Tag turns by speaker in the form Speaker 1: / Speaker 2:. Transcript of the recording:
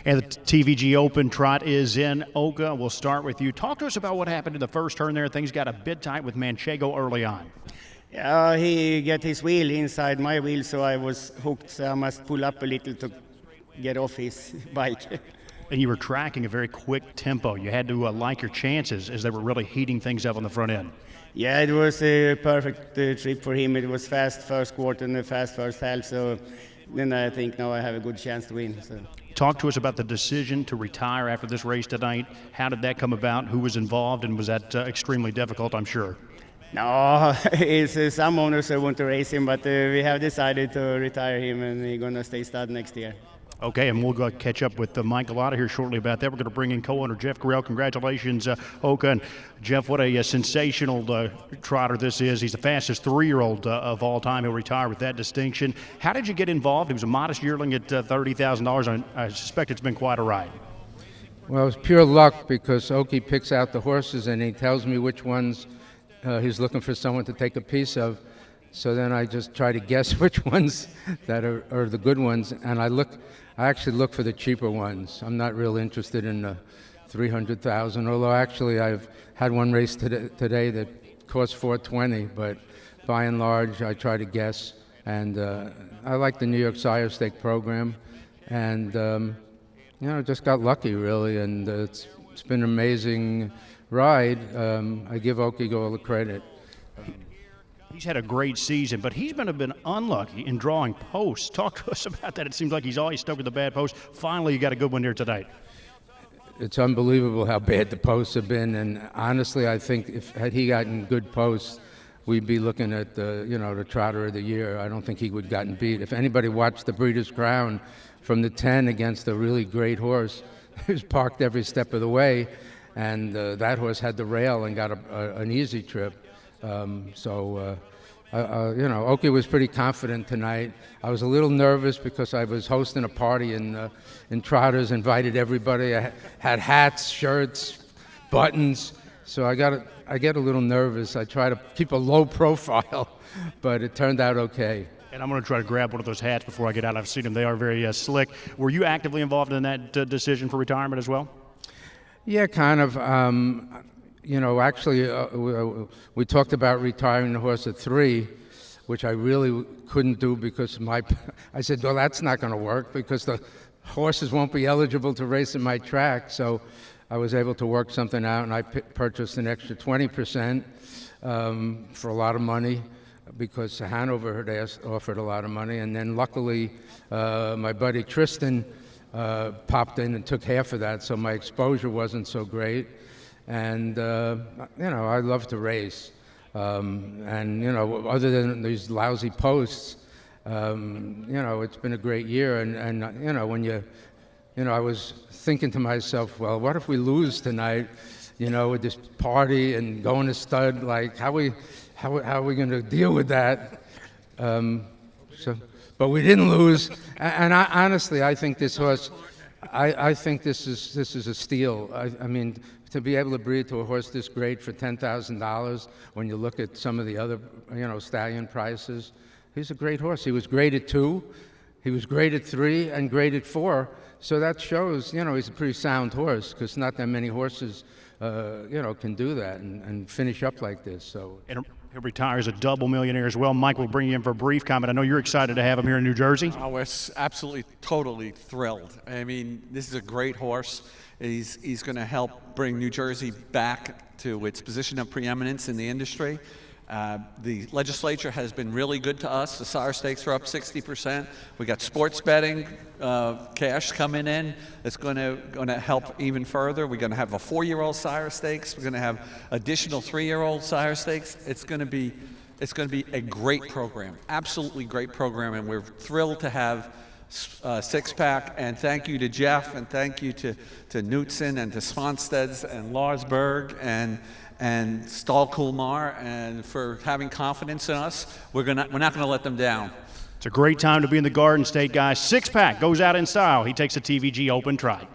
Speaker 1: And the TVG Open trot is in. Oka, we'll start with you. Talk to us about what happened in the first turn there. Things got a bit tight with Manchego early on.
Speaker 2: Yeah, he got his wheel inside my wheel, so I was hooked. So I must pull up a little to get off his bike.
Speaker 1: And you were tracking a very quick tempo. You had to like your chances as they were really heating things up on the front end.
Speaker 2: Yeah, it was a perfect trip for him. It was fast first quarter and a fast first half, so then I think now I have a good chance to win. So.
Speaker 1: Talk to us about the decision to retire after this race tonight. How did that come about? Who was involved, and was that extremely difficult, I'm sure?
Speaker 2: No, it's some owners that want to race him, but we have decided to retire him, and he's going to stay stud next year.
Speaker 1: Okay, and we'll go catch up with Mike Galata here shortly about that. We're going to bring in co-owner Jeff Grell. Congratulations, Oka. And Jeff, what a sensational trotter this is. He's the fastest 3-year-old of all time. He'll retire with that distinction. How did you get involved? He was a modest yearling at $30,000. I suspect it's been quite a ride.
Speaker 3: Well, it's pure luck because Oki picks out the horses and he tells me which ones he's looking for someone to take a piece of. So then I just try to guess which ones that are the good ones, and I actually look for the cheaper ones. I'm not real interested in the 300,000, although actually I've had one race today that cost $420, but by and large I try to guess. And I like the New York Sire Stake program, and just got lucky really, and it's been an amazing ride. I give Oki all the credit.
Speaker 1: He's had a great season, but he's been unlucky in drawing posts. Talk to us about that. It seems like he's always stuck with the bad posts. Finally, you got a good one here tonight.
Speaker 3: It's unbelievable how bad the posts have been, and honestly, I think had he gotten good posts, we'd be looking at the trotter of the year. I don't think he would have gotten beat. If anybody watched the Breeders' Crown from the 10 against a really great horse, he was parked every step of the way, and that horse had the rail and got an easy trip. Oki was pretty confident tonight. I was a little nervous because I was hosting a party in Trotters, invited everybody. I had hats, shirts, buttons, so I get a little nervous. I try to keep a low profile, but it turned out okay.
Speaker 1: And I'm going to try to grab one of those hats before I get out. I've seen them. They are very slick. Were you actively involved in that decision for retirement as well?
Speaker 3: Yeah, kind of. Actually, we talked about retiring the horse at 3, which I really couldn't do because I said, well, that's not going to work because the horses won't be eligible to race in my track. So I was able to work something out, and I purchased an extra 20% for a lot of money because Hanover had offered a lot of money. And then luckily, my buddy Tristan popped in and took half of that, so my exposure wasn't so great. And I love to race, other than these lousy posts, it's been a great year. And when I was thinking to myself, well, what if we lose tonight, with this party and going to stud? Like, how are we going to deal with that? But we didn't lose, and honestly, I think this horse. I think this is a steal. I mean, to be able to breed to a horse this great for $10,000, when you look at some of the other, stallion prices, he's a great horse. He was great at 2, he was great at 3, and great at 4. So that shows, he's a pretty sound horse because not that many horses, can do that and finish up like this. So.
Speaker 1: He retires a double millionaire as well. Mike will bring you in for a brief comment. I know you're excited to have him here in New Jersey.
Speaker 4: Oh, we're absolutely, totally thrilled. I mean, this is a great horse. He's going to help bring New Jersey back to its position of preeminence in the industry. The legislature has been really good to us. The Sire Stakes are up 60%. We got sports betting cash coming in. It's going to help even further. We're going to have a 4-year-old Sire Stakes. We're going to have additional 3-year-old Sire Stakes. It's going to be a great program, absolutely great program, and we're thrilled to have Six-Pack. And thank you to Jeff, and thank you to Knutson and to Svansteds and Larsberg and Stahl-Kulmar, and for having confidence in us. We're not going to let them down.
Speaker 1: It's a great time to be in the Garden State, guys. Six-Pack goes out in style. He takes a TVG Open trot.